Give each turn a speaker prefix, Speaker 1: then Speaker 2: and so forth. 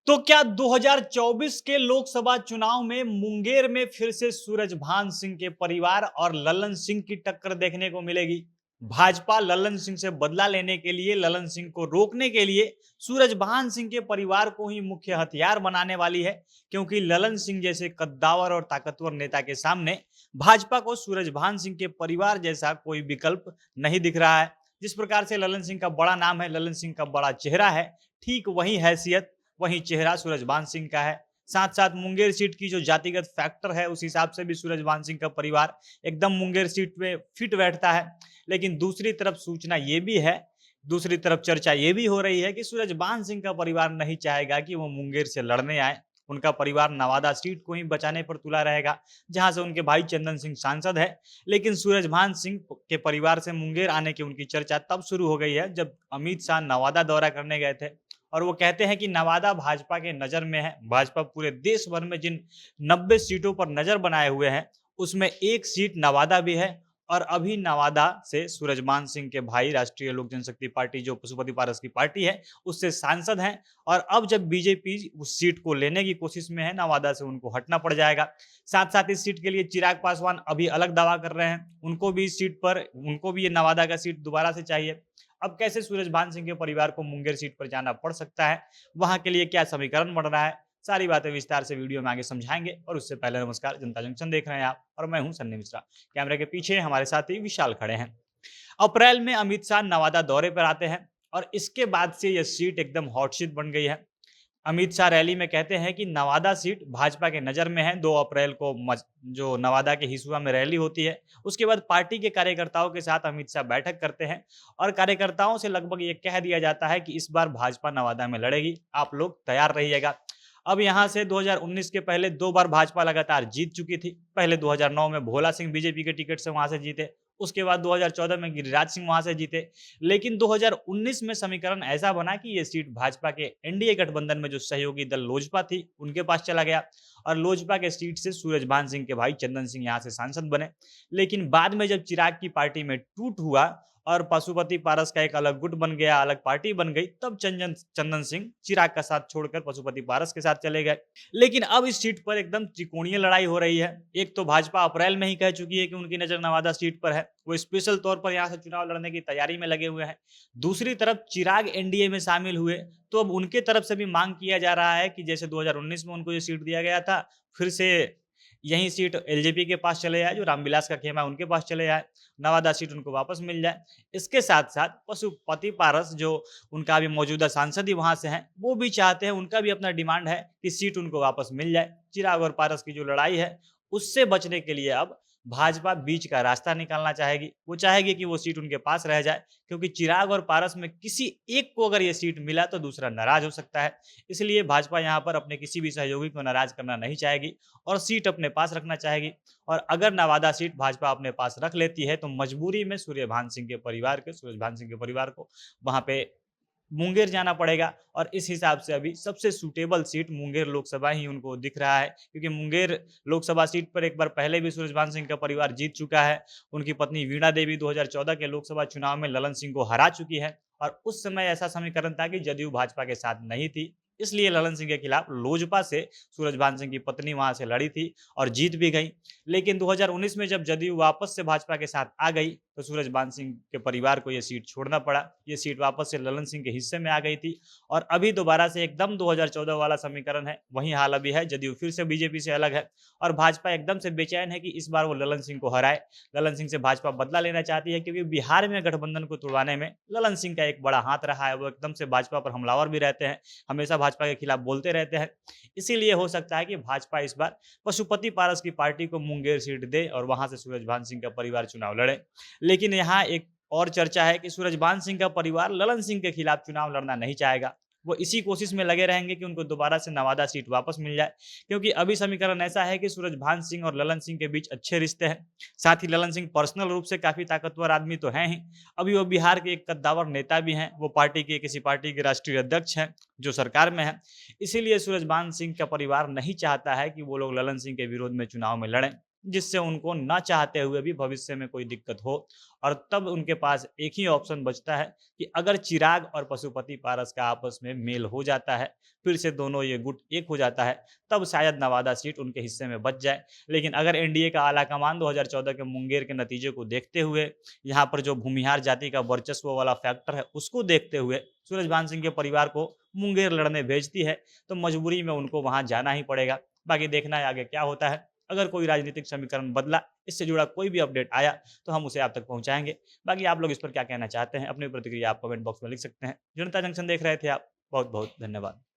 Speaker 1: तो क्या 2024 के लोकसभा चुनाव में मुंगेर में फिर से सूरजभान सिंह के परिवार और ललन सिंह की टक्कर देखने को मिलेगी? भाजपा ललन सिंह से बदला लेने के लिए, ललन सिंह को रोकने के लिए सूरजभान सिंह के परिवार को ही मुख्य हथियार बनाने वाली है, क्योंकि ललन सिंह जैसे कद्दावर और ताकतवर नेता के सामने भाजपा को सूरजभान सिंह के परिवार जैसा कोई विकल्प नहीं दिख रहा है। जिस प्रकार से ललन सिंह का बड़ा नाम है, ललन सिंह का बड़ा चेहरा है, ठीक वही हैसियत, वही चेहरा सूरजभान सिंह का है। साथ साथ मुंगेर सीट की जो जातिगत फैक्टर है, उस हिसाब से भी सूरजभान सिंह का परिवार एकदम मुंगेर सीट में फिट बैठता है। लेकिन दूसरी तरफ सूचना ये भी है, दूसरी तरफ चर्चा ये भी हो रही है कि सूरजभान सिंह का परिवार नहीं चाहेगा कि वो मुंगेर से लड़ने आए। उनका परिवार नवादा सीट को ही बचाने पर तुला रहेगा, जहां से उनके भाई चंदन सिंह सांसद है। लेकिन सूरजभान सिंह के परिवार से मुंगेर आने की उनकी चर्चा तब शुरू हो गई है जब अमित शाह नवादा दौरा करने गए थे, और वो कहते हैं कि नवादा भाजपा के नज़र में है। भाजपा पूरे देश भर में जिन 90 सीटों पर नज़र बनाए हुए हैं, उसमें एक सीट नवादा भी है। और अभी नवादा से सूरजभान सिंह के भाई राष्ट्रीय लोक जनशक्ति पार्टी, जो पशुपति पारस की पार्टी है, उससे सांसद हैं। और अब जब बीजेपी उस सीट को लेने की कोशिश में है, नवादा से उनको हटना पड़ जाएगा। साथ साथ इस सीट के लिए चिराग पासवान अभी अलग दावा कर रहे हैं, उनको भी इस सीट पर, उनको भी ये नवादा का सीट दोबारा से चाहिए। अब कैसे सूरजभान सिंह के परिवार को मुंगेर सीट पर जाना पड़ सकता है, वहां के लिए क्या समीकरण बन रहा है, सारी बातें विस्तार से वीडियो में आगे समझाएंगे। और उससे पहले नमस्कार, जनता जंक्शन देख रहे हैं आप और मैं हूं सन्नी मिश्रा। कैमरे के पीछे हमारे साथी विशाल खड़े हैं। अप्रैल में अमित शाह नवादा दौरे पर आते हैं और इसके बाद से यह सीट एकदम हॉट सीट बन गई है। अमित शाह रैली में कहते हैं कि नवादा सीट भाजपा के नज़र में है। 2 अप्रैल को जो नवादा के हिसुआ में रैली होती है, उसके बाद पार्टी के कार्यकर्ताओं के साथ अमित शाह बैठक करते हैं और कार्यकर्ताओं से लगभग ये कह दिया जाता है कि इस बार भाजपा नवादा में लड़ेगी, आप लोग तैयार रहिएगा। अब यहाँ से 2019 के पहले 2 बार भाजपा लगातार जीत चुकी थी। पहले 2009 में भोला सिंह बीजेपी के टिकट से वहां से जीते, उसके बाद 2014 में गिरिराज सिंह वहां से जीते। लेकिन 2019 में समीकरण ऐसा बना कि ये सीट भाजपा के एनडीए गठबंधन में जो सहयोगी दल लोजपा थी, उनके पास चला गया और लोजपा के सीट से सूरजभान सिंह के भाई चंदन सिंह यहाँ से सांसद बने। लेकिन बाद में जब चिराग की पार्टी में टूट हुआ और पशुपति पारस का एक अलग गुट बन गया, अलग पार्टी बन गई, तब चंदन सिंह चिराग का साथ छोड़कर पशुपति पारस के साथ चले गए। लेकिन अब इस सीट पर एकदम त्रिकोणीय लड़ाई हो रही है। एक तो भाजपा अप्रैल में ही कह चुकी है कि उनकी नजर नवादा सीट पर है, वो स्पेशल तौर पर यहाँ से चुनाव लड़ने की तैयारी में लगे हुए हैं। दूसरी तरफ चिराग एनडीए में शामिल हुए, तो अब उनके तरफ से भी मांग किया जा रहा है कि जैसे 2019 में उनको ये सीट दिया गया था, फिर से यही सीट एलजेपी के पास चले जाए, जो रामविलास का खेमा है उनके पास चले जाए, नवादा सीट उनको वापस मिल जाए। इसके साथ साथ पशुपति पारस, जो उनका भी मौजूदा सांसद ही वहां से हैं, वो भी चाहते हैं, उनका भी अपना डिमांड है कि सीट उनको वापस मिल जाए। चिराग और पारस की जो लड़ाई है, उससे बचने के लिए अब भाजपा बीच का रास्ता निकालना चाहेगी। वो चाहेगी कि वो सीट उनके पास रह जाए, क्योंकि चिराग और पारस में किसी एक को अगर ये सीट मिला तो दूसरा नाराज हो सकता है। इसलिए भाजपा यहाँ पर अपने किसी भी सहयोगी को नाराज करना नहीं चाहेगी और सीट अपने पास रखना चाहेगी। और अगर नवादा सीट भाजपा अपने पास रख लेती है, तो मजबूरी में सूरजभान सिंह के परिवार को वहां पे मुंगेर जाना पड़ेगा। और इस हिसाब से अभी सबसे सूटेबल सीट मुंगेर लोकसभा ही उनको दिख रहा है, क्योंकि मुंगेर लोकसभा सीट पर एक बार पहले भी सूरजभान सिंह का परिवार जीत चुका है। उनकी पत्नी वीणा देवी 2014 के लोकसभा चुनाव में ललन सिंह को हरा चुकी है और उस समय ऐसा समीकरण था कि जदयू भाजपा के साथ नहीं थी, इसलिए ललन सिंह के खिलाफ लोजपा से सूरजभान सिंह की पत्नी वहां से लड़ी थी और जीत भी गई। लेकिन 2019 में जब जदयू वापस से भाजपा के साथ आ गई, तो सूरजभान सिंह के परिवार को यह सीट छोड़ना पड़ा। ये सीट वापस से ललन सिंह के हिस्से में आ गई थी और अभी दोबारा से एकदम 2014 वाला समीकरण है, वही हाल अभी है। जदयू फिर से बीजेपी से अलग है और भाजपा एकदम से बेचैन है कि इस बार वो ललन सिंह को हराए। ललन सिंह से भाजपा बदला लेना चाहती है, क्योंकि बिहार में गठबंधन को तोड़वाने में ललन सिंह का एक बड़ा हाथ रहा है। वो एकदम से भाजपा पर हमलावर भी रहते हैं, हमेशा भाजपा के खिलाफ बोलते रहते हैं। इसीलिए हो सकता है कि भाजपा इस बार पशुपति पारस की पार्टी को मुंगेर सीट दे और वहां से सूरजभान सिंह का परिवार चुनाव लड़े। लेकिन यहाँ एक और चर्चा है कि सूरजभान सिंह का परिवार ललन सिंह के खिलाफ चुनाव लड़ना नहीं चाहेगा। वो इसी कोशिश में लगे रहेंगे कि उनको दोबारा से नवादा सीट वापस मिल जाए, क्योंकि अभी समीकरण ऐसा है कि सूरजभान सिंह और ललन सिंह के बीच अच्छे रिश्ते हैं। साथ ही ललन सिंह पर्सनल रूप से काफी ताकतवर आदमी तो हैं ही, अभी वो बिहार के एक कद्दावर नेता भी हैं। वो किसी पार्टी के राष्ट्रीय अध्यक्ष हैं जो सरकार में है। इसीलिए सूरजभान सिंह का परिवार नहीं चाहता है कि वो लोग ललन सिंह के विरोध में चुनाव में लड़ें। जिससे उनको ना चाहते हुए भी भविष्य में कोई दिक्कत हो। और तब उनके पास एक ही ऑप्शन बचता है कि अगर चिराग और पशुपति पारस का आपस में मेल हो जाता है, फिर से दोनों ये गुट एक हो जाता है, तब शायद नवादा सीट उनके हिस्से में बच जाए। लेकिन अगर एनडीए का आला कमान 2014 के मुंगेर के नतीजे को देखते हुए, यहाँ पर जो भूमिहार जाति का वर्चस्व वाला फैक्टर है उसको देखते हुए सूरजभान सिंह के परिवार को मुंगेर लड़ने भेजती है, तो मजबूरी में उनको वहां जाना ही पड़ेगा। बाकी देखना है आगे क्या होता है। अगर कोई राजनीतिक समीकरण बदला, इससे जुड़ा कोई भी अपडेट आया, तो हम उसे आप तक पहुंचाएंगे। बाकी आप लोग इस पर क्या कहना चाहते हैं, अपनी प्रतिक्रिया आप कमेंट बॉक्स में लिख सकते हैं। जनता जंक्शन देख रहे थे आप, बहुत बहुत धन्यवाद।